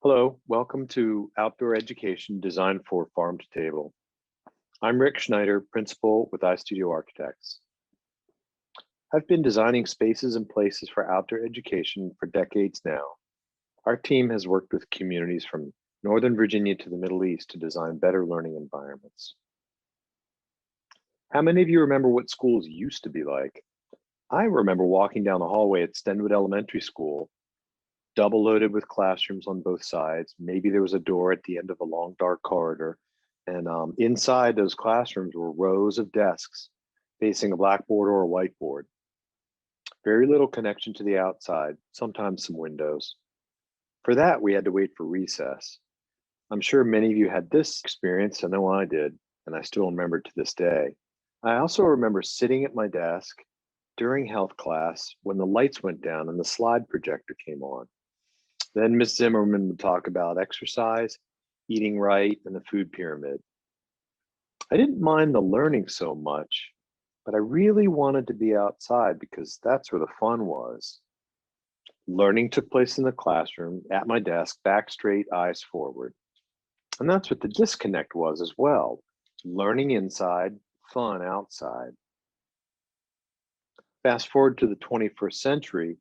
Hello, welcome to Outdoor Education Designed for Farm to Table. I'm Rick Schneider, Principal with iStudio Architects. I've been designing spaces and places for outdoor education for decades now. Our team has worked with communities from Northern Virginia to the Middle East to design better learning environments. How many of you remember what schools used to be like? I remember walking down the hallway at Stenwood Elementary School, double loaded with classrooms on both sides. Maybe there was a door at the end of a long, dark corridor. And inside those classrooms were rows of desks facing a blackboard or a whiteboard. Very little connection to the outside, sometimes some windows. For that, we had to wait for recess. I'm sure many of you had this experience. I know I did, and I still remember to this day. I also remember sitting at my desk during health class when the lights went down and the slide projector came on. Then Ms. Zimmerman would talk about exercise, eating right, and the food pyramid. I didn't mind the learning so much, but I really wanted to be outside because that's where the fun was. Learning took place in the classroom, at my desk, back straight, eyes forward. And that's what the disconnect was as well. Learning inside, fun outside. Fast forward to the 21st century,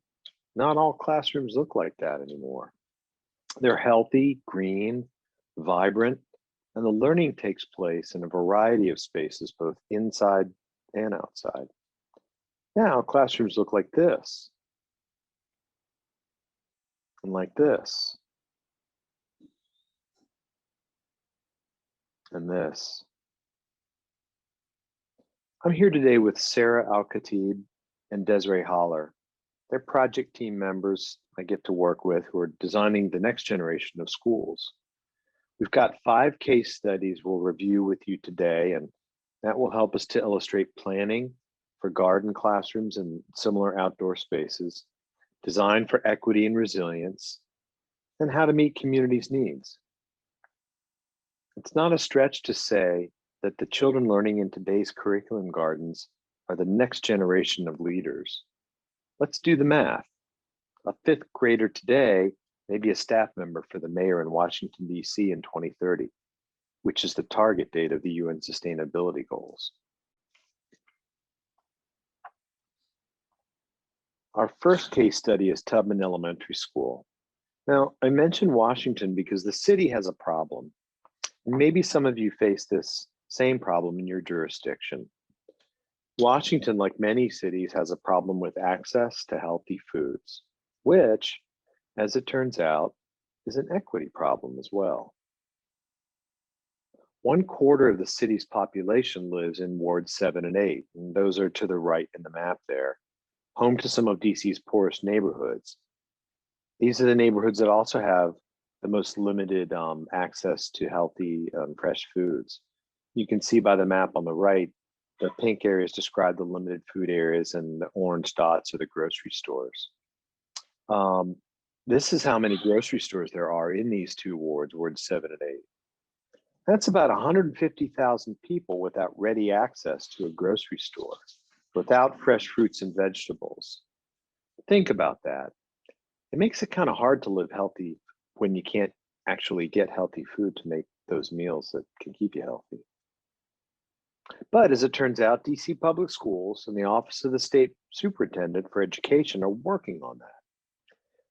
not all classrooms look like that anymore. They're healthy, green, vibrant, and the learning takes place in a variety of spaces, both inside and outside. Now, classrooms look like this, and like this, and this. I'm here today with Sarah Al-Khatib and Desiree Holler. They're project team members I get to work with who are designing the next generation of schools. We've got 5 case studies we'll review with you today, and that will help us to illustrate planning for garden classrooms and similar outdoor spaces, design for equity and resilience, and how to meet communities' needs. It's not a stretch to say that the children learning in today's curriculum gardens are the next generation of leaders. Let's do the math. A 5th grader today may be a staff member for the mayor in Washington, D.C. in 2030, which is the target date of the UN Sustainability Goals. Our first case study is Tubman Elementary School. Now, I mentioned Washington because the city has a problem. Maybe some of you face this same problem in your jurisdiction. Washington, like many cities, has a problem with access to healthy foods, which, as it turns out, is an equity problem as well. 1/4 of the city's population lives in wards 7 and 8, and those are to the right in the map there, home to some of DC's poorest neighborhoods. These are the neighborhoods that also have the most limited access to healthy, fresh foods. You can see by the map on the right, the pink areas describe the limited food areas and the orange dots are the grocery stores. This is how many grocery stores there are in these 2 wards, wards 7 and 8. That's about 150,000 people without ready access to a grocery store, without fresh fruits and vegetables. Think about that. It makes it kind of hard to live healthy when you can't actually get healthy food to make those meals that can keep you healthy. But as it turns out, DC Public Schools and the Office of the State Superintendent for Education are working on that.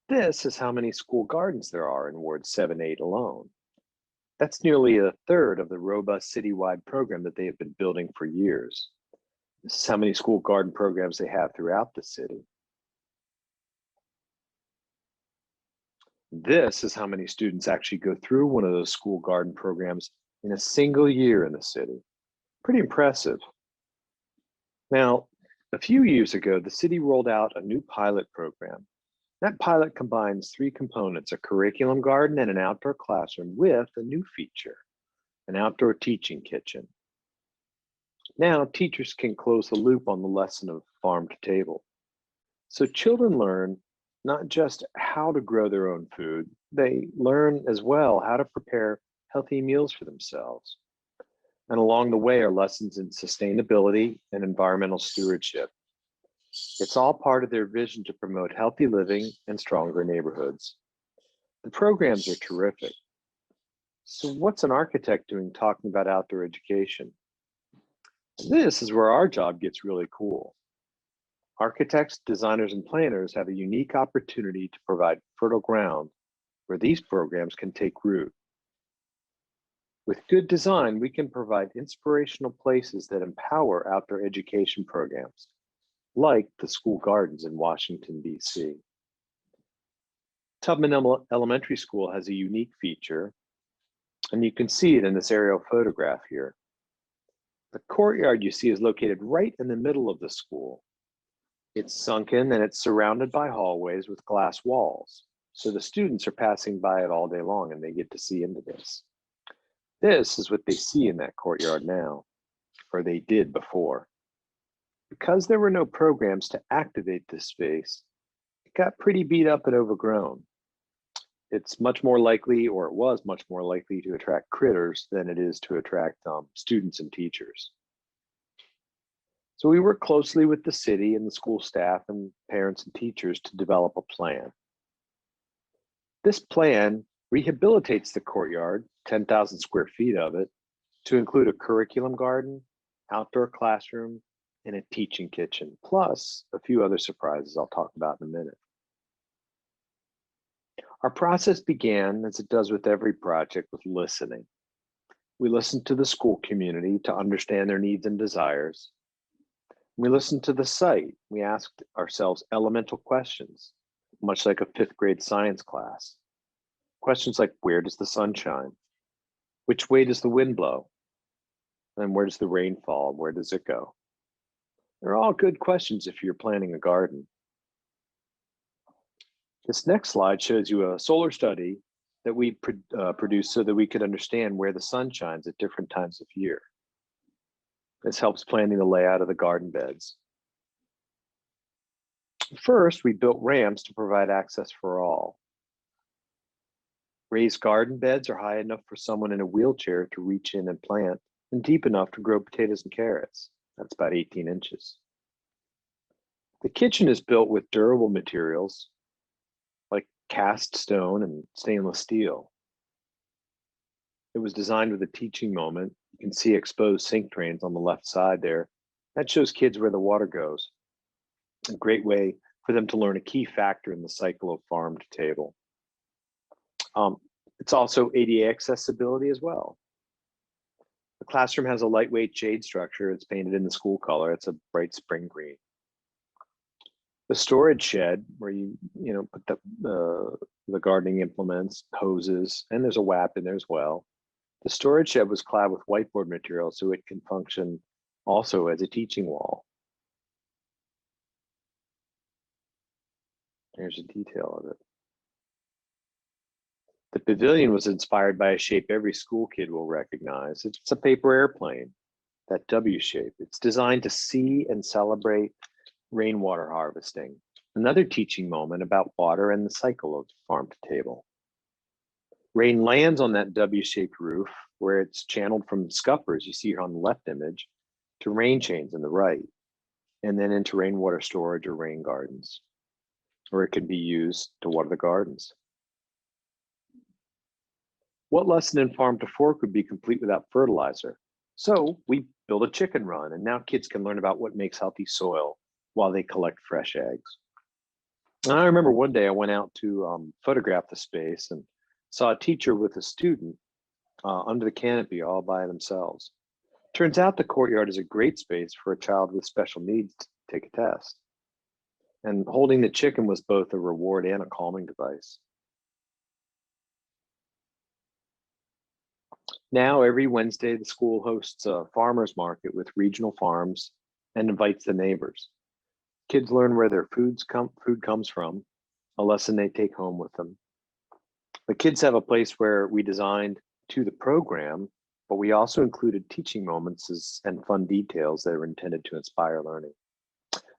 This is how many school gardens there are in Ward 7-8 alone. That's nearly 1/3 of the robust citywide program that they have been building for years. This is how many school garden programs they have throughout the city. This is how many students actually go through one of those school garden programs in a single year in the city. Pretty impressive. Now, a few years ago, the city rolled out a new pilot program. That pilot combines 3 components, a curriculum garden and an outdoor classroom with a new feature, an outdoor teaching kitchen. Now, teachers can close the loop on the lesson of farm to table. So children learn not just how to grow their own food, they learn as well how to prepare healthy meals for themselves. And along the way are lessons in sustainability and environmental stewardship. It's all part of their vision to promote healthy living and stronger neighborhoods. The programs are terrific. So what's an architect doing talking about outdoor education? This is where our job gets really cool. Architects, designers, and planners have a unique opportunity to provide fertile ground where these programs can take root. With good design, we can provide inspirational places that empower outdoor education programs, like the school gardens in Washington, D.C. Tubman Elementary School has a unique feature, and you can see it in this aerial photograph here. The courtyard you see is located right in the middle of the school. It's sunken and it's surrounded by hallways with glass walls. So the students are passing by it all day long and they get to see into this. This is what they see in that courtyard now, or they did before. Because there were no programs to activate this space, it got pretty beat up and overgrown. It's much more likely, or it was much more likely to attract critters than it is to attract students and teachers. So we work closely with the city and the school staff and parents and teachers to develop a plan. This plan rehabilitates the courtyard, 10,000 square feet of it, to include a curriculum garden, outdoor classroom, and a teaching kitchen, plus a few other surprises I'll talk about in a minute. Our process began, as it does with every project, with listening. We listened to the school community to understand their needs and desires. We listened to the site. We asked ourselves elemental questions, much like a fifth grade science class. Questions like, where does the sun shine? Which way does the wind blow? And where does the rain fall? Where does it go? They're all good questions if you're planning a garden. This next slide shows you a solar study that we produced so that we could understand where the sun shines at different times of year. This helps planning the layout of the garden beds. First, we built ramps to provide access for all. Raised garden beds are high enough for someone in a wheelchair to reach in and plant, and deep enough to grow potatoes and carrots. That's about 18 inches. The kitchen is built with durable materials like cast stone and stainless steel. It was designed with a teaching moment. You can see exposed sink drains on the left side there. That shows kids where the water goes. A great way for them to learn a key factor in the cycle of farm to table. It's also ADA accessibility as well. The classroom has a lightweight shade structure. It's painted in the school color. It's a bright spring green. The storage shed where you put the gardening implements, hoses, and there's a WAP in there as well. The storage shed was clad with whiteboard material so it can function also as a teaching wall. There's a detail of it. The pavilion was inspired by a shape every school kid will recognize. It's a paper airplane, that W shape. It's designed to see and celebrate rainwater harvesting, another teaching moment about water and the cycle of farm to table. Rain lands on that W-shaped roof where it's channeled from scuppers, you see here on the left image, to rain chains in the right, and then into rainwater storage or rain gardens, or it can be used to water the gardens. What lesson in Farm to Fork would be complete without fertilizer? So we built a chicken run, and now kids can learn about what makes healthy soil while they collect fresh eggs. And I remember one day I went out to photograph the space and saw a teacher with a student under the canopy all by themselves. Turns out the courtyard is a great space for a child with special needs to take a test. And holding the chicken was both a reward and a calming device. Now, every Wednesday, the school hosts a farmer's market with regional farms and invites the neighbors. Kids learn where their food comes from, a lesson they take home with them. The kids have a place where we designed to the program, but we also included teaching moments and fun details that are intended to inspire learning.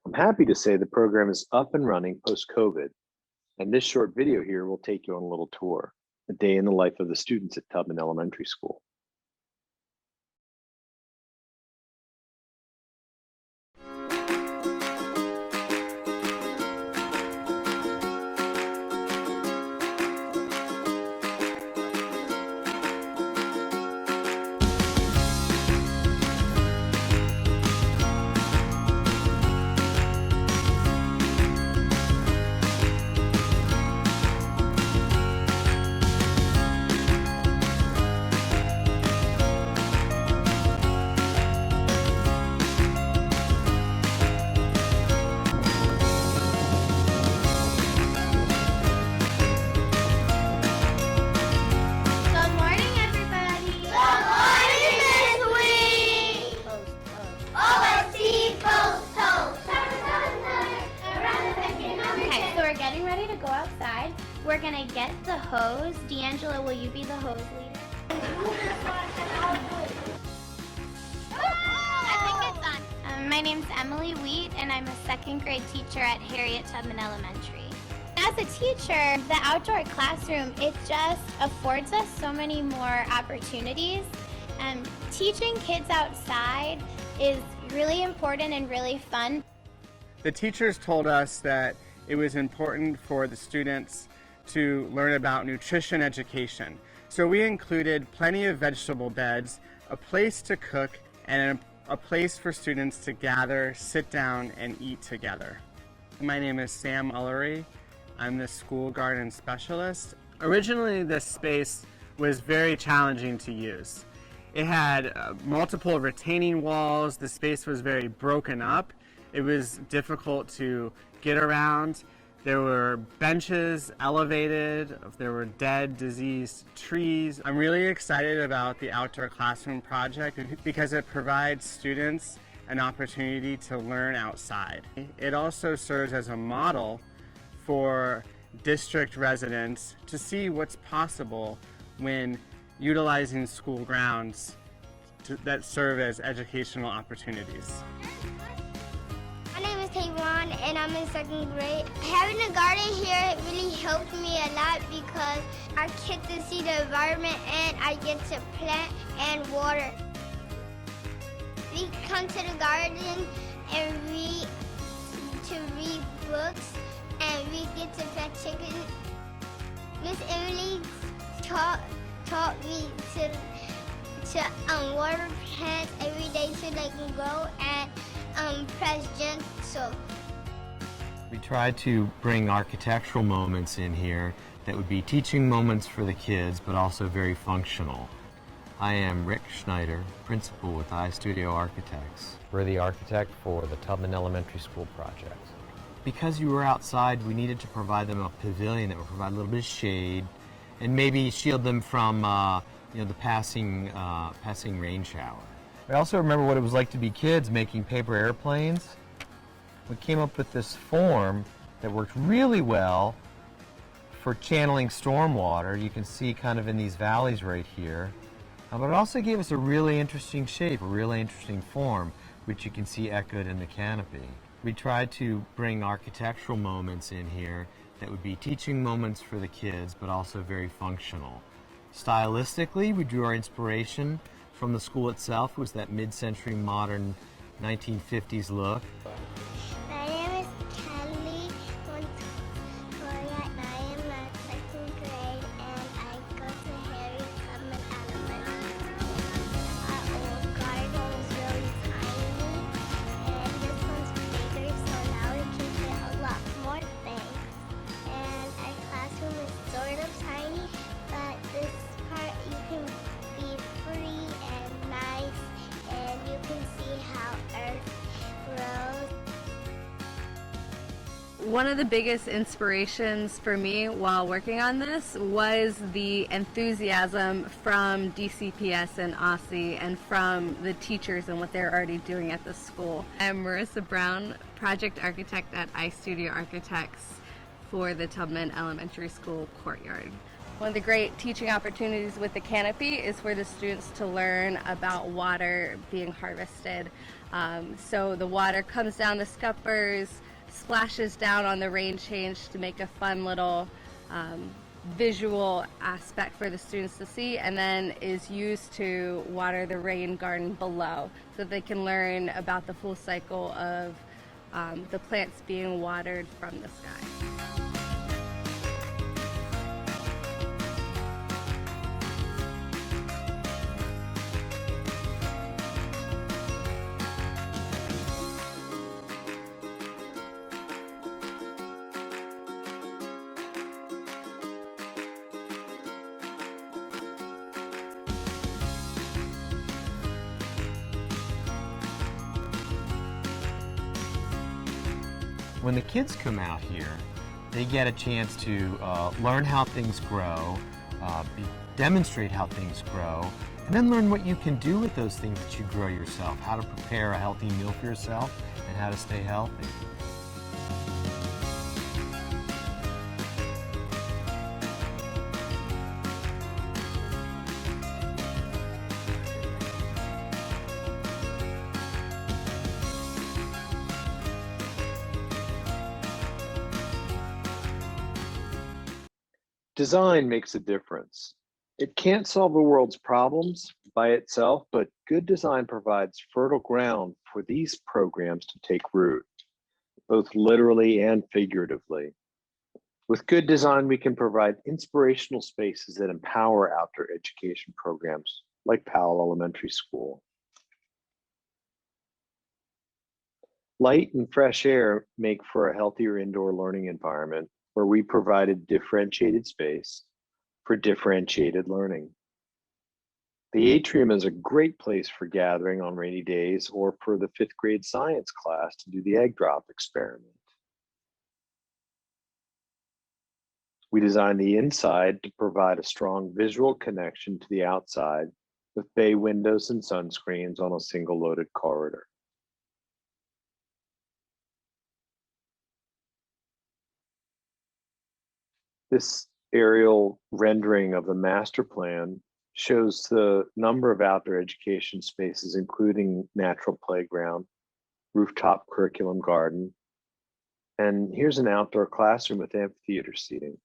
I'm happy to say the program is up and running post-COVID, and this short video here will take you on a little tour, a day in the life of the students at Tubman Elementary School. hose. D'Angelo, will you be the hose leader? My name's Emily Wheat, and I'm a second grade teacher at Harriet Tubman Elementary. As a teacher, the outdoor classroom, it just affords us so many more opportunities. Teaching kids outside is really important and really fun. The teachers told us that it was important for the students to learn about nutrition education. So we included plenty of vegetable beds, a place to cook, and a place for students to gather, sit down, and eat together. My name is Sam Ullery. I'm the school garden specialist. Originally, this space was very challenging to use. It had multiple retaining walls. The space was very broken up. It was difficult to get around. There were benches elevated. There were dead, diseased trees. I'm really excited about the Outdoor Classroom project because it provides students an opportunity to learn outside. It also serves as a model for district residents to see what's possible when utilizing school grounds that serve as educational opportunities. My name is Tayvon and I'm in second grade. Having a garden here really helped me a lot because I get to see the environment and I get to plant and water. We come to the garden and read books and we get to pet chickens. Miss Emily taught me to water plants every day so they can grow and press gentle. We tried to bring architectural moments in here that would be teaching moments for the kids, but also very functional. I am Rick Schneider, principal with iStudio Architects. We're the architect for the Tubman Elementary School project. Because you were outside, we needed to provide them a pavilion that would provide a little bit of shade and maybe shield them from the passing rain shower. I also remember what it was like to be kids making paper airplanes. We came up with this form that worked really well for channeling stormwater. You can see kind of in these valleys right here. But it also gave us a really interesting shape, a really interesting form, which you can see echoed in the canopy. We tried to bring architectural moments in here that would be teaching moments for the kids, but also very functional. Stylistically, we drew our inspiration from the school itself. It was that mid-century modern 1950s look. My name is Kelly Montoya and I am in second grade and I go to Harriet Tubman Elementary. Our old garden was really tiny and this one's bigger so now we can fit a lot more things. And our classroom is sort of tiny but this part you can be free and nice and you can see how Earth grows. One of the biggest inspirations for me while working on this was the enthusiasm from DCPS and OSSI and from the teachers and what they're already doing at the school. I'm Marissa Brown, project architect at iStudio Architects for the Tubman Elementary School courtyard. One of the great teaching opportunities with the canopy is for the students to learn about water being harvested. So the water comes down the scuppers, splashes down on the rain change to make a fun little visual aspect for the students to see, and then is used to water the rain garden below so that they can learn about the full cycle of the plants being watered from the sky. When the kids come out here, they get a chance to learn how things grow, demonstrate how things grow, and then learn what you can do with those things that you grow yourself, how to prepare a healthy meal for yourself, and how to stay healthy. Design makes a difference. It can't solve the world's problems by itself, but good design provides fertile ground for these programs to take root, both literally and figuratively. With good design, we can provide inspirational spaces that empower outdoor education programs like Powell Elementary School. Light and fresh air make for a healthier indoor learning environment where we provided differentiated space for differentiated learning. The atrium is a great place for gathering on rainy days or for the 5th grade science class to do the egg drop experiment. We designed the inside to provide a strong visual connection to the outside with bay windows and sunscreens on a single loaded corridor. This aerial rendering of the master plan shows the number of outdoor education spaces, including natural playground, rooftop curriculum garden, and here's an outdoor classroom with amphitheater seating.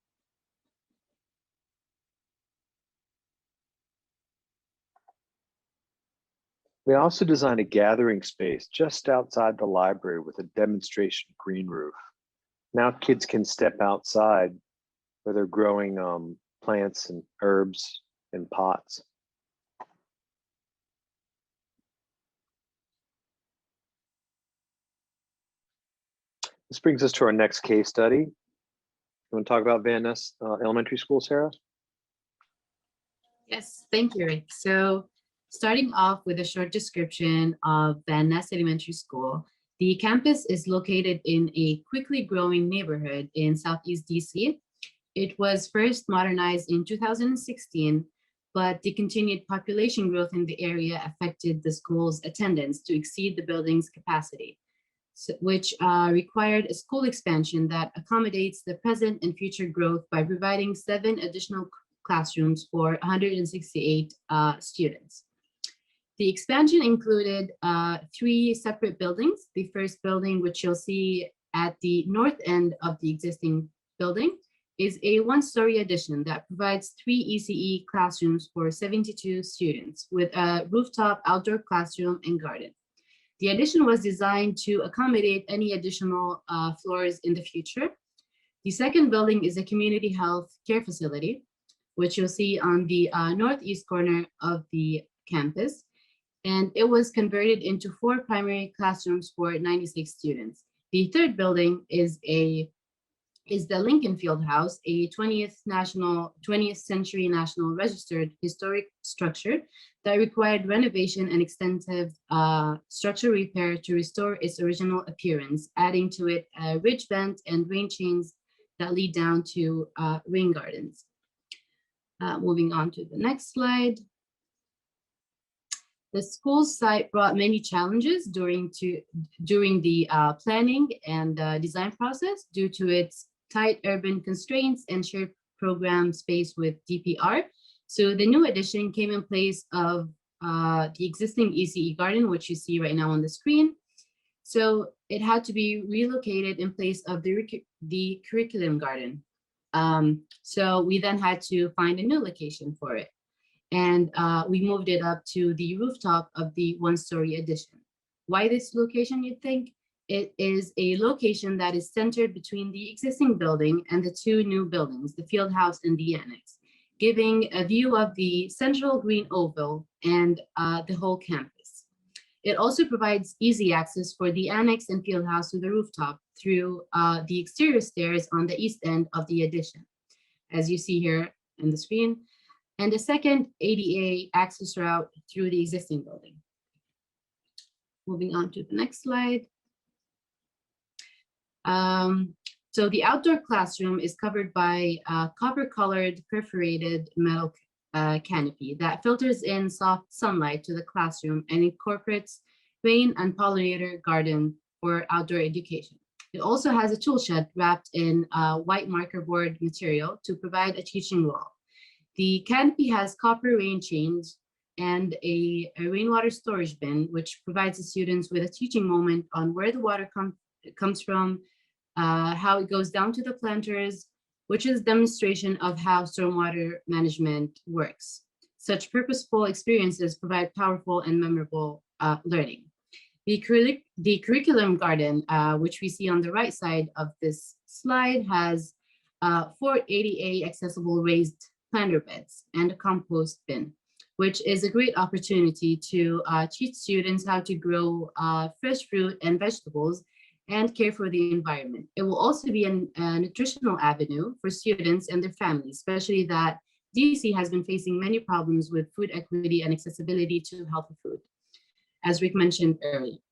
We also designed a gathering space just outside the library with a demonstration green roof. Now kids can step outside where they're growing plants and herbs in pots. This brings us to our next case study. You want to talk about Van Ness Elementary School, Sarah? Yes, thank you, Rick. So starting off with a short description of Van Ness Elementary School, the campus is located in a quickly growing neighborhood in Southeast DC. It was first modernized in 2016, but the continued population growth in the area affected the school's attendance to exceed the building's capacity, which required a school expansion that accommodates the present and future growth by providing 7 additional classrooms for 168 students. The expansion included 3 separate buildings. The first building, which you'll see at the north end of the existing building, is a 1-story addition that provides 3 ECE classrooms for 72 students with a rooftop outdoor classroom and garden. The addition was designed to accommodate any additional floors in the future. The second building is a community health care facility, which you'll see on the northeast corner of the campus. And it was converted into 4 primary classrooms for 96 students. The third building is the Lincoln Field House, a 20th century national registered historic structure that required renovation and extensive structural repair to restore its original appearance, adding to it a ridge vent and rain chains that lead down to rain gardens. Moving on to the next slide. The school site brought many challenges during the planning and design process due to its tight urban constraints and shared program space with DPR. So the new addition came in place of the existing ECE garden, which you see right now on the screen. So it had to be relocated in place of the curriculum garden. So we then had to find a new location for it. And we moved it up to the rooftop of the 1-story addition. Why this location, you'd think? It is a location that is centered between the existing building and the 2 new buildings, the field house and the annex, giving a view of the central green oval and the whole campus. It also provides easy access for the annex and field house to the rooftop through the exterior stairs on the east end of the addition, as you see here on the screen, and a second ADA access route through the existing building. Moving on to the next slide. So the outdoor classroom is covered by copper-colored perforated metal canopy that filters in soft sunlight to the classroom and incorporates rain and pollinator garden for outdoor education. It also has a tool shed wrapped in white marker board material to provide a teaching wall. The canopy has copper rain chains and a rainwater storage bin, which provides the students with a teaching moment on where the water comes from, how it goes down to the planters, which is a demonstration of how stormwater management works. Such purposeful experiences provide powerful and memorable learning. The curriculum garden, which we see on the right side of this slide, has 4 ADA accessible raised planter beds and a compost bin, which is a great opportunity to teach students how to grow fresh fruit and vegetables and care for the environment. It will also be a nutritional avenue for students and their families, especially that DC has been facing many problems with food equity and accessibility to healthy food, as Rick mentioned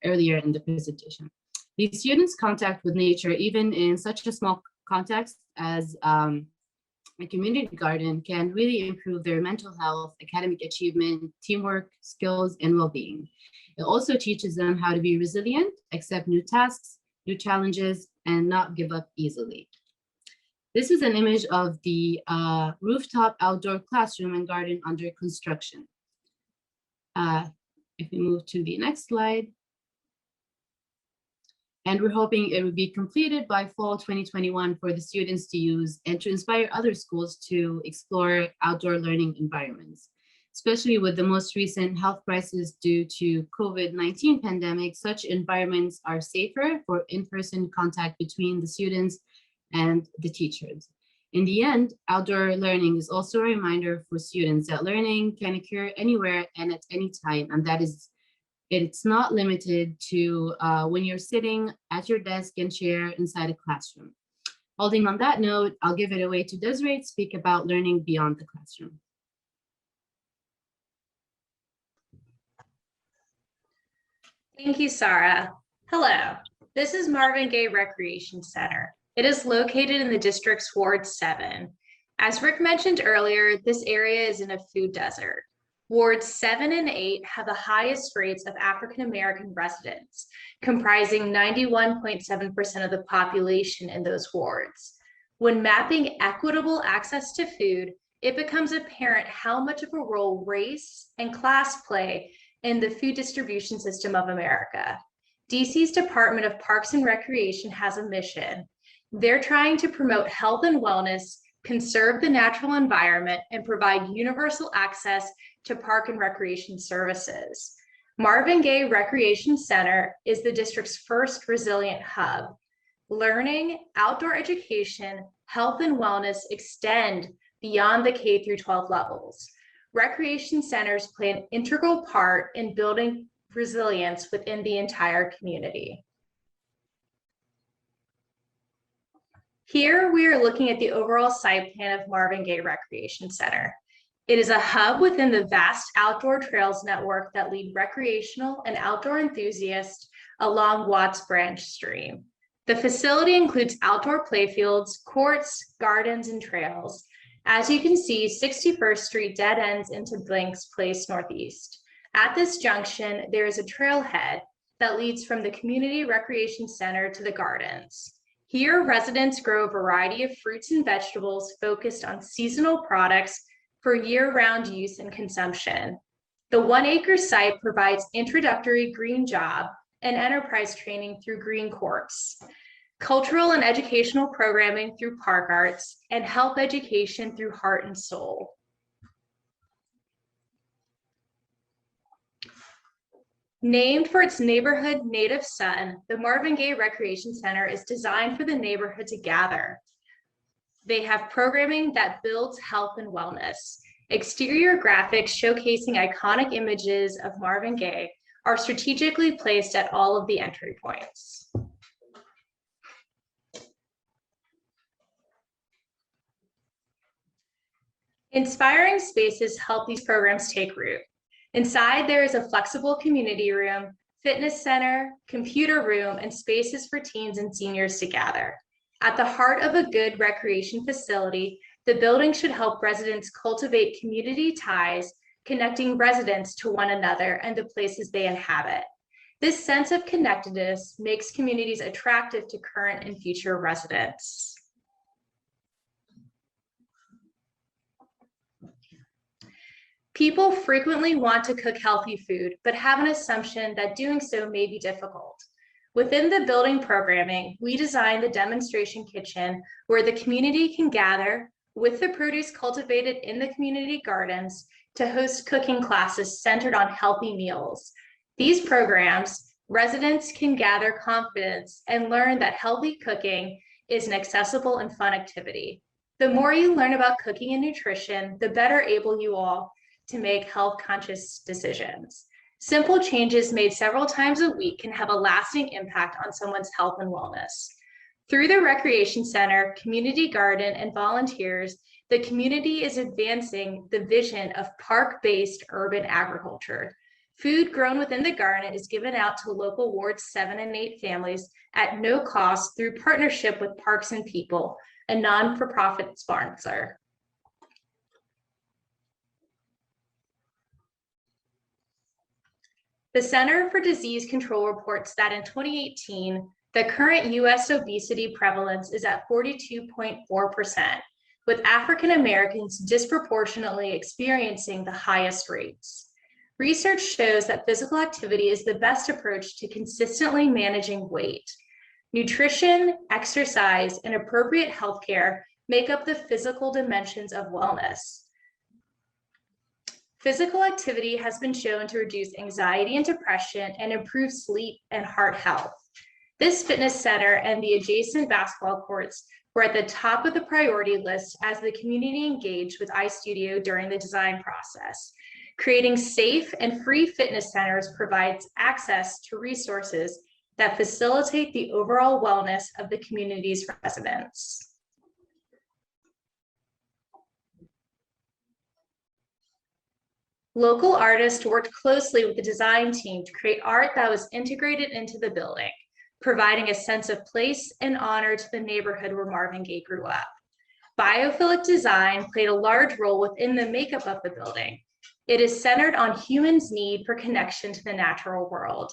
earlier in the presentation. The students' contact with nature, even in such a small context as a community garden, can really improve their mental health, academic achievement, teamwork, skills, and well-being. It also teaches them how to be resilient, accept new tasks, new challenges, and not give up easily. This is an image of the rooftop outdoor classroom and garden under construction. If we move to the next slide. And we're hoping it will be completed by fall 2021 for the students to use and to inspire other schools to explore outdoor learning environments. Especially with the most recent health crisis due to COVID-19 pandemic, such environments are safer for in-person contact between the students and the teachers. In the end, outdoor learning is also a reminder for students that learning can occur anywhere and at any time, and that is, it's not limited to when you're sitting at your desk and chair inside a classroom. Holding on that note, I'll give it away to Desiree to speak about learning beyond the classroom. Thank you, Sarah. Hello, this is Marvin Gaye Recreation Center. It is located in the district's Ward 7. As Rick mentioned earlier, this area is in a food desert. Wards 7 and 8 have the highest rates of African-American residents, comprising 91.7% of the population in those wards. When mapping equitable access to food, it becomes apparent how much of a role race and class play in the food distribution system of America. DC's Department of Parks and Recreation has a mission. They're trying to promote health and wellness, conserve the natural environment, and provide universal access to park and recreation services. Marvin Gaye Recreation Center is the district's first resilient hub. Learning, outdoor education, health and wellness extend beyond the K through 12 levels. Recreation centers play an integral part in building resilience within the entire community. Here we are looking at the overall site plan of Marvin Gaye Recreation Center. It is a hub within the vast outdoor trails network that lead recreational and outdoor enthusiasts along Watts Branch Stream. The facility includes outdoor playfields, courts, gardens, and trails. As you can see, 61st Street dead ends into Blanks Place Northeast. At this junction, there is a trailhead that leads from the Community Recreation Center to the gardens. Here, residents grow a variety of fruits and vegetables focused on seasonal products for year-round use and consumption. The 1 acre site provides introductory green job and enterprise training through green courts, cultural and educational programming through park arts, and health education through Heart and Soul. Named for its neighborhood native son, the Marvin Gaye Recreation Center is designed for the neighborhood to gather. They have programming that builds health and wellness. Exterior graphics showcasing iconic images of Marvin Gaye are strategically placed at all of the entry points. Inspiring spaces help these programs take root. Inside, there is a flexible community room, fitness center, computer room, and spaces for teens and seniors to gather. At the heart of a good recreation facility, the building should help residents cultivate community ties, connecting residents to one another and the places they inhabit. This sense of connectedness makes communities attractive to current and future residents. People frequently want to cook healthy food, but have an assumption that doing so may be difficult. Within the building programming, we designed the demonstration kitchen where the community can gather with the produce cultivated in the community gardens to host cooking classes centered on healthy meals. These programs, residents can gather confidence and learn that healthy cooking is an accessible and fun activity. The more you learn about cooking and nutrition, the better able you are to make health-conscious decisions. Simple changes made several times a week can have a lasting impact on someone's health and wellness. Through the Recreation Center, Community Garden, and volunteers, the community is advancing the vision of park-based urban agriculture. Food grown within the garden is given out to local wards 7 and 8 families at no cost through partnership with Parks and People, a non-for-profit sponsor. The Center for Disease Control reports that in 2018, the current US obesity prevalence is at 42.4%, with African Americans disproportionately experiencing the highest rates. Research shows that physical activity is the best approach to consistently managing weight. Nutrition, exercise, and appropriate healthcare make up the physical dimensions of wellness. Physical activity has been shown to reduce anxiety and depression and improve sleep and heart health. This fitness center and the adjacent basketball courts were at the top of the priority list as the community engaged with iStudio during the design process. Creating safe and free fitness centers provides access to resources that facilitate the overall wellness of the community's residents. Local artists worked closely with the design team to create art that was integrated into the building, providing a sense of place and honor to the neighborhood where Marvin Gaye grew up. Biophilic design played a large role within the makeup of the building. It is centered on humans' need for connection to the natural world.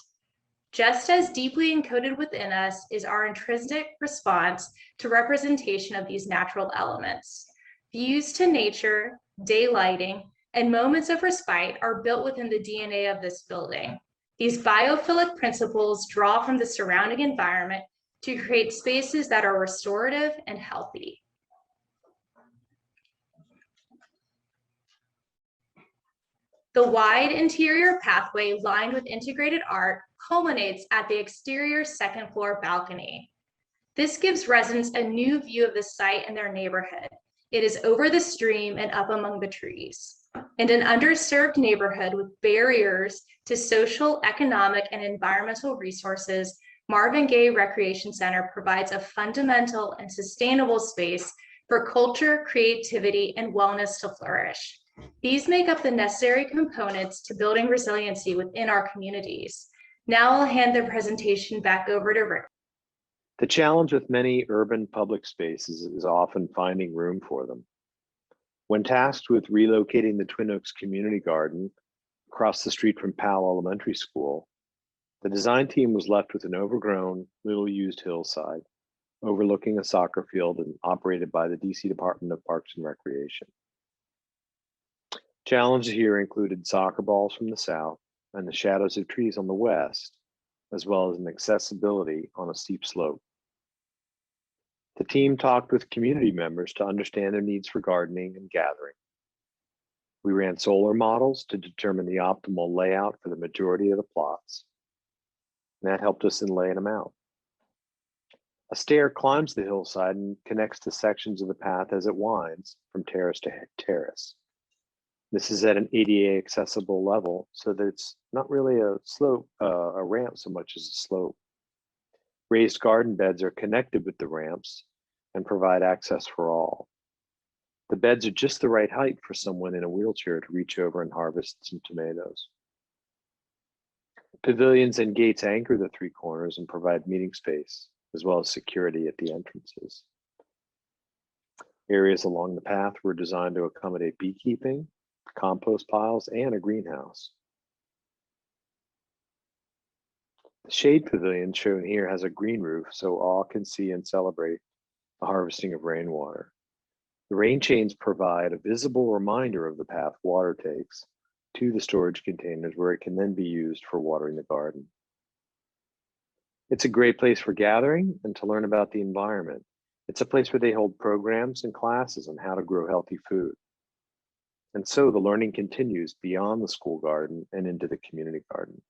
Just as deeply encoded within us is our intrinsic response to representation of these natural elements. Views to nature, daylighting, and moments of respite are built within the DNA of this building. These biophilic principles draw from the surrounding environment to create spaces that are restorative and healthy. The wide interior pathway lined with integrated art culminates at the exterior second floor balcony. This gives residents a new view of the site and their neighborhood. It is over the stream and up among the trees. In an underserved neighborhood with barriers to social, economic, and environmental resources, Marvin Gaye Recreation Center provides a fundamental and sustainable space for culture, creativity, and wellness to flourish. These make up the necessary components to building resiliency within our communities. Now I'll hand the presentation back over to Rick. The challenge with many urban public spaces is often finding room for them. When tasked with relocating the Twin Oaks Community Garden across the street from Powell Elementary School, the design team was left with an overgrown, little-used hillside overlooking a soccer field and operated by the DC Department of Parks and Recreation. Challenges here included soccer balls from the south and the shadows of trees on the west, as well as inaccessibility on a steep slope. The team talked with community members to understand their needs for gardening and gathering. We ran solar models to determine the optimal layout for the majority of the plots. And that helped us in laying them out. A stair climbs the hillside and connects to sections of the path as it winds from terrace to terrace. This is at an ADA accessible level, so that it's not really a slope, a ramp so much as a slope. Raised garden beds are connected with the ramps and provide access for all. The beds are just the right height for someone in a wheelchair to reach over and harvest some tomatoes. Pavilions and gates anchor the three corners and provide meeting space, as well as security at the entrances. Areas along the path were designed to accommodate beekeeping, compost piles, and a greenhouse. The shade pavilion shown here has a green roof so all can see and celebrate the harvesting of rainwater. The rain chains provide a visible reminder of the path water takes to the storage containers where it can then be used for watering the garden. It's a great place for gathering and to learn about the environment. It's a place where they hold programs and classes on how to grow healthy food. And so the learning continues beyond the school garden and into the community garden.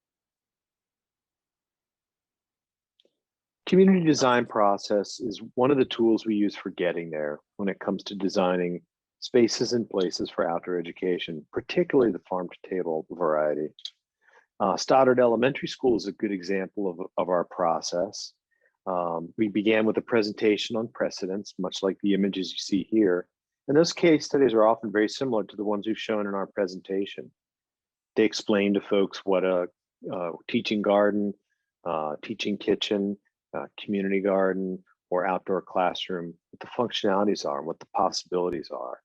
Community design process is one of the tools we use for getting there when it comes to designing spaces and places for outdoor education, particularly the farm to table variety. Stoddard Elementary School is a good example of our process. We began with a presentation on precedents, much like the images you see here. And those case studies are often very similar to the ones we've shown in our presentation. They explain to folks what a teaching garden, teaching kitchen, community garden, or outdoor classroom, what the functionalities are and what the possibilities are.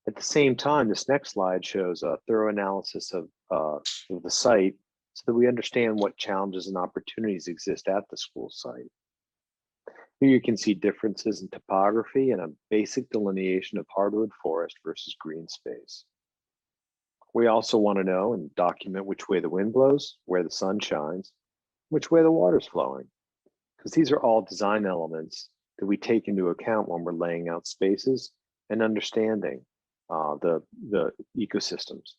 At the same time, this next slide shows a thorough analysis of the site so that we understand what challenges and opportunities exist at the school site. Here you can see differences in topography and a basic delineation of hardwood forest versus green space. We also want to know and document which way the wind blows, where the sun shines, which way the water's flowing, because these are all design elements that we take into account when we're laying out spaces and understanding the ecosystems.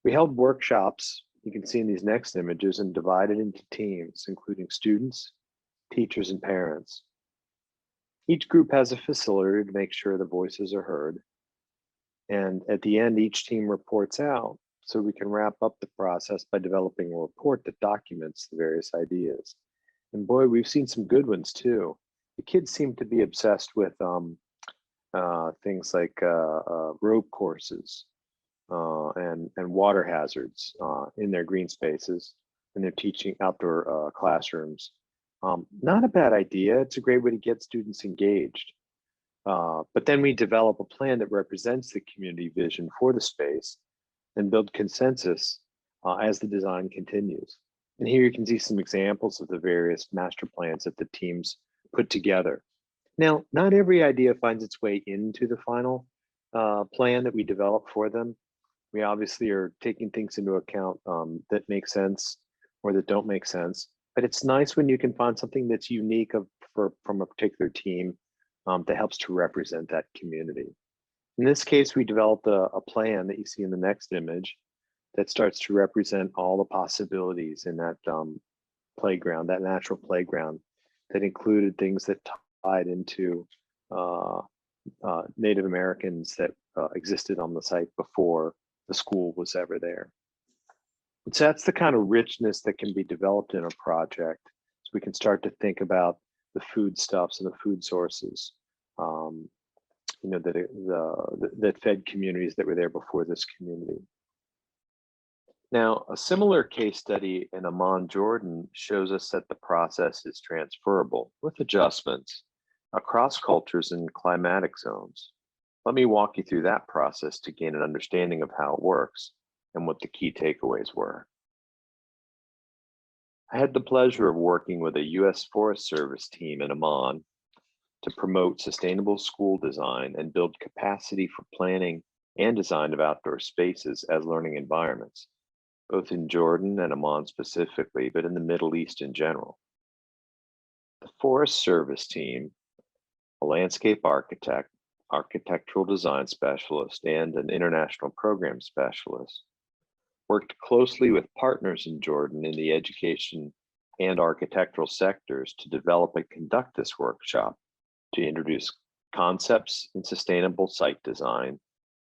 We held workshops, you can see in these next images, and divided into teams, including students, teachers, and parents. Each group has a facilitator to make sure the voices are heard. And at the end, each team reports out so we can wrap up the process by developing a report that documents the various ideas. And boy, we've seen some good ones too. The kids seem to be obsessed with things like rope courses and water hazards in their green spaces, and they're teaching outdoor classrooms. Not a bad idea. It's a great way to get students engaged. But then we develop a plan that represents the community vision for the space and build consensus as the design continues. And here you can see some examples of the various master plans that the teams put together. Now, not every idea finds its way into the final plan that we develop for them. We obviously are taking things into account that make sense or that don't make sense. But it's nice when you can find something that's unique from a particular team that helps to represent that community. In this case, we developed a plan that you see in the next image that starts to represent all the possibilities in that playground, that natural playground, that included things that tied into Native Americans that existed on the site before the school was ever there. So that's the kind of richness that can be developed in a project. So we can start to think about the foodstuffs and the food sources, that fed communities that were there before this community. Now, a similar case study in Amman, Jordan shows us that the process is transferable with adjustments across cultures and climatic zones. Let me walk you through that process to gain an understanding of how it works and what the key takeaways were. I had the pleasure of working with a U.S. Forest Service team in Amman to promote sustainable school design and build capacity for planning and design of outdoor spaces as learning environments, both in Jordan and Amman specifically, but in the Middle East in general. The Forest Service team, a landscape architect, architectural design specialist, and an international program specialist, worked closely with partners in Jordan in the education and architectural sectors to develop and conduct this workshop to introduce concepts in sustainable site design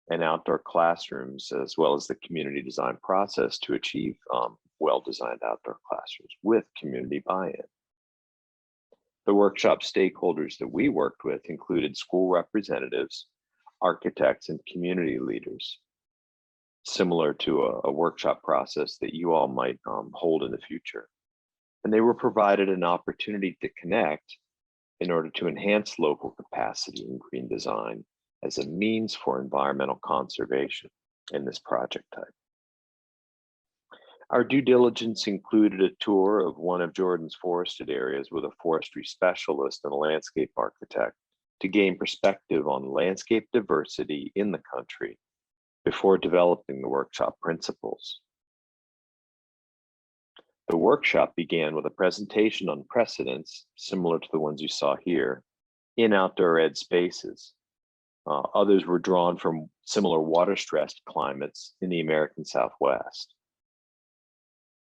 and outdoor classrooms, as well as the community design process to achieve well-designed outdoor classrooms with community buy-in. The workshop stakeholders that we worked with included school representatives, architects, and community leaders, similar to a workshop process that you all might hold in the future. And they were provided an opportunity to connect in order to enhance local capacity in green design as a means for environmental conservation in this project type. Our due diligence included a tour of one of Jordan's forested areas with a forestry specialist and a landscape architect to gain perspective on landscape diversity in the country before developing the workshop principles. The workshop began with a presentation on precedents, similar to the ones you saw here, in outdoor ed spaces. Others were drawn from similar water-stressed climates in the American Southwest.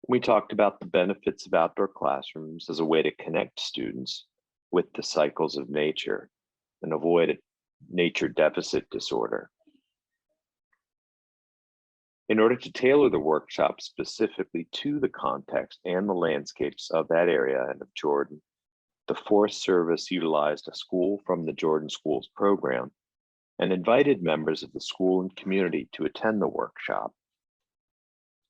We talked about the benefits of outdoor classrooms as a way to connect students with the cycles of nature and avoid nature deficit disorder. In order to tailor the workshop specifically to the context and the landscapes of that area and of Jordan, the Forest Service utilized a school from the Jordan Schools program and invited members of the school and community to attend the workshop.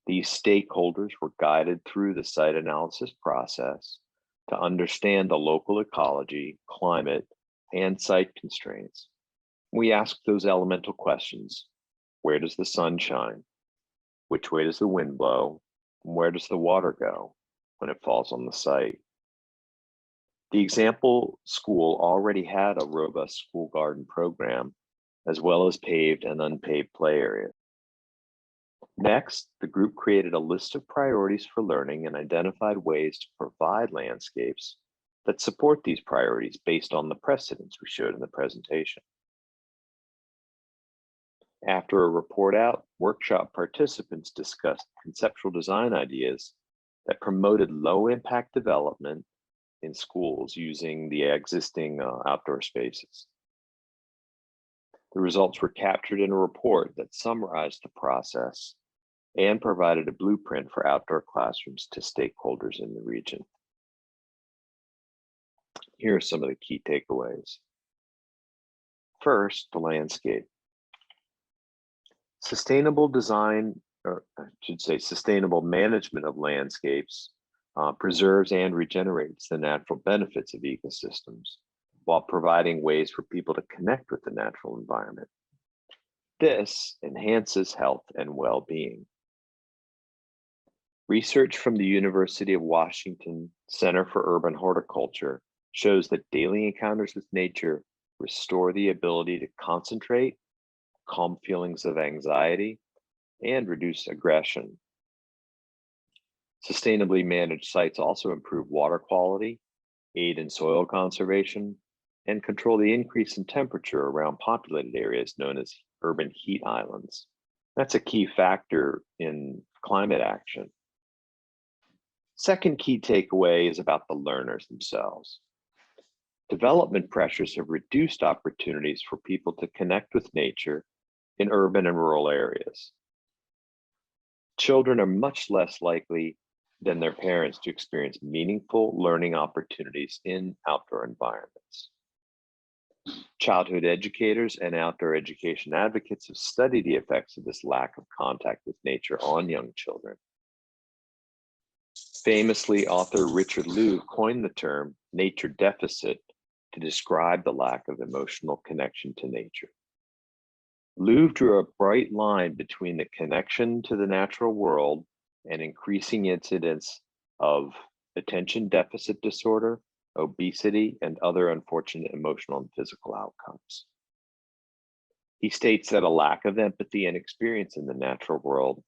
These stakeholders were guided through the site analysis process to understand the local ecology, climate, and site constraints. We asked those elemental questions. Where does the sun shine? Which way does the wind blow? And where does the water go when it falls on the site? The example school already had a robust school garden program, as well as paved and unpaved play areas. Next, the group created a list of priorities for learning and identified ways to provide landscapes that support these priorities based on the precedents we showed in the presentation. After a report out, workshop participants discussed conceptual design ideas that promoted low impact development in schools using the existing outdoor spaces. The results were captured in a report that summarized the process and provided a blueprint for outdoor classrooms to stakeholders in the region. Here are some of the key takeaways. First, the landscape. Sustainable design, or I should say sustainable management of landscapes preserves and regenerates the natural benefits of ecosystems while providing ways for people to connect with the natural environment. This enhances health and well-being. Research from the University of Washington Center for Urban Horticulture shows that daily encounters with nature restore the ability to concentrate, calm feelings of anxiety, and reduce aggression. Sustainably managed sites also improve water quality, aid in soil conservation, and control the increase in temperature around populated areas known as urban heat islands. That's a key factor in climate action. Second key takeaway is about the learners themselves. Development pressures have reduced opportunities for people to connect with nature in urban and rural areas. Children are much less likely than their parents to experience meaningful learning opportunities in outdoor environments. Childhood educators and outdoor education advocates have studied the effects of this lack of contact with nature on young children. Famously, author Richard Louv coined the term nature deficit to describe the lack of emotional connection to nature. Louv drew a bright line between the connection to the natural world and increasing incidence of attention deficit disorder, obesity, and other unfortunate emotional and physical outcomes. He states that a lack of empathy and experience in the natural world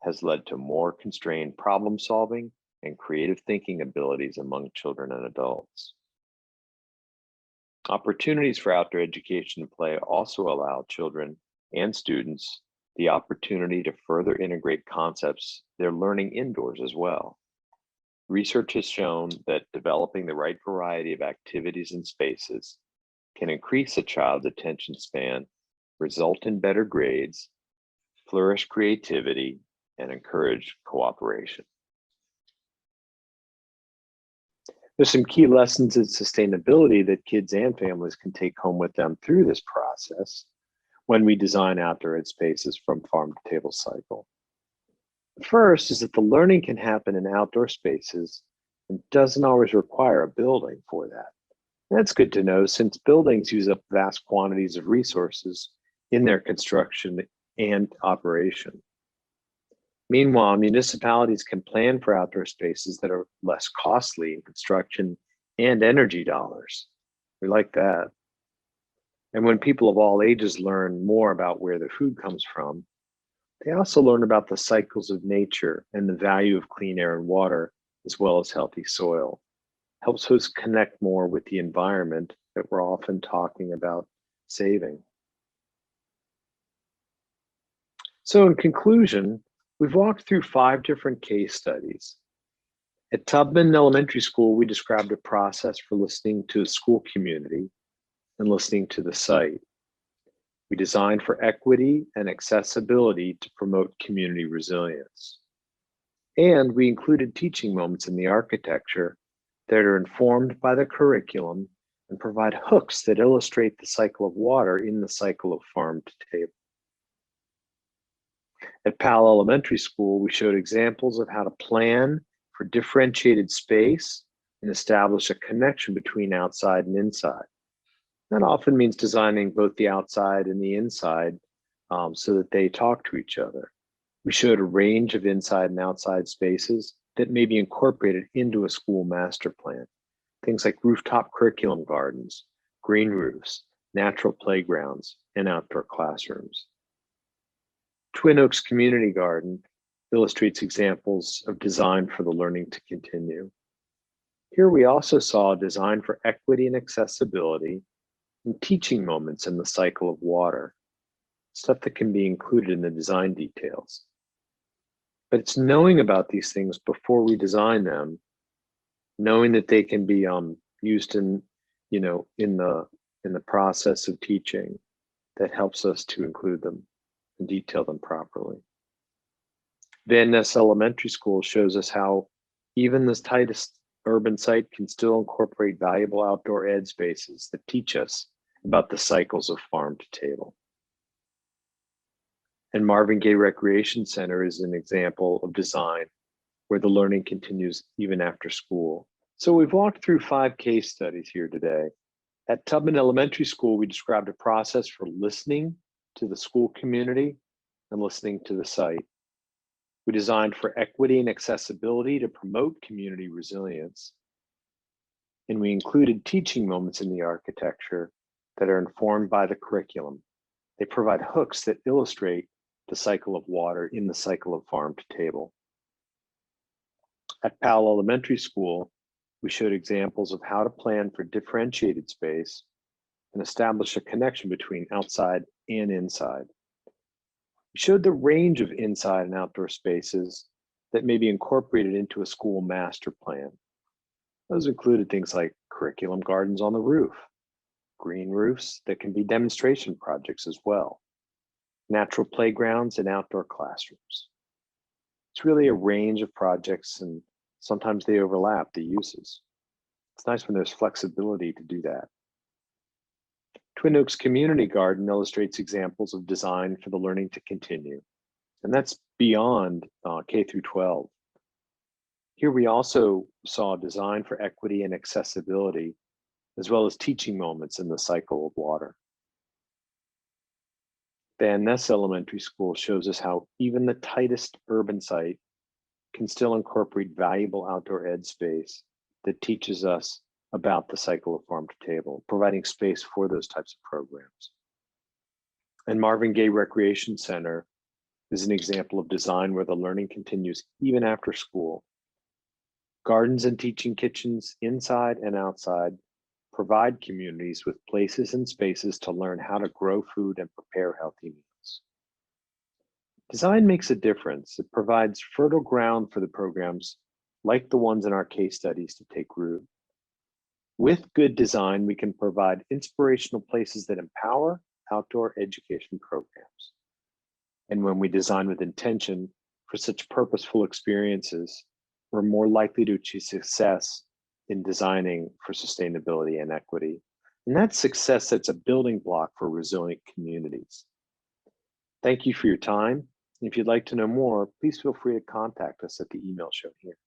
has led to more constrained problem solving and creative thinking abilities among children and adults. Opportunities for outdoor education and play also allow children and students the opportunity to further integrate concepts they're learning indoors as well. Research has shown that developing the right variety of activities and spaces can increase a child's attention span, result in better grades, flourish creativity, and encourage cooperation. There's some key lessons in sustainability that kids and families can take home with them through this process when we design outdoor ed spaces from farm to table cycle. First is that the learning can happen in outdoor spaces and doesn't always require a building for that. That's good to know since buildings use up vast quantities of resources in their construction and operation. Meanwhile, municipalities can plan for outdoor spaces that are less costly in construction and energy dollars. We like that. And when people of all ages learn more about where their food comes from, they also learn about the cycles of nature and the value of clean air and water as well as healthy soil. Helps us connect more with the environment that we're often talking about saving. So in conclusion, we've walked through 5 different case studies. At Tubman Elementary School, we described a process for listening to the school community and listening to the site. We designed for equity and accessibility to promote community resilience. And we included teaching moments in the architecture that are informed by the curriculum and provide hooks that illustrate the cycle of water in the cycle of farm to table. At Powell Elementary School, we showed examples of how to plan for differentiated space and establish a connection between outside and inside. That often means designing both the outside and the inside so that they talk to each other. We showed a range of inside and outside spaces that may be incorporated into a school master plan. Things like rooftop curriculum gardens, green roofs, natural playgrounds, and outdoor classrooms. Twin Oaks Community Garden illustrates examples of design for the learning to continue. Here we also saw a design for equity and accessibility and teaching moments in the cycle of water, stuff that can be included in the design details. But it's knowing about these things before we design them, knowing that they can be used in the process of teaching, that helps us to include them and detail them properly. Van Ness Elementary School shows us how even the tightest urban site can still incorporate valuable outdoor ed spaces that teach us about the cycles of farm to table. And Marvin Gaye Recreation Center is an example of design where the learning continues even after school. So we've walked through 5 case studies here today. At Tubman Elementary School, we described a process for listening to the school community and listening to the site. We designed for equity and accessibility to promote community resilience. And we included teaching moments in the architecture that are informed by the curriculum. They provide hooks that illustrate the cycle of water in the cycle of farm to table. At Powell Elementary School, we showed examples of how to plan for differentiated space and establish a connection between outside and inside. We showed the range of inside and outdoor spaces that may be incorporated into a school master plan. Those included things like curriculum gardens on the roof, green roofs that can be demonstration projects as well, natural playgrounds and outdoor classrooms. It's really a range of projects, and sometimes they overlap the uses. It's nice when there's flexibility to do that. Twin Oaks Community Garden illustrates examples of design for the learning to continue, and that's beyond K through 12. Here we also saw design for equity and accessibility, as well as teaching moments in the cycle of water. Van Ness Elementary School shows us how even the tightest urban site can still incorporate valuable outdoor ed space that teaches us about the cycle of farm to table, providing space for those types of programs. And Marvin Gaye Recreation Center is an example of design where the learning continues even after school. Gardens and teaching kitchens inside and outside provide communities with places and spaces to learn how to grow food and prepare healthy meals. Design makes a difference. It provides fertile ground for the programs like the ones in our case studies to take root. With good design, we can provide inspirational places that empower outdoor education programs. And when we design with intention for such purposeful experiences, we're more likely to achieve success in designing for sustainability and equity. And that success sets a building block for resilient communities. Thank you for your time. If you'd like to know more, please feel free to contact us at the email shown here.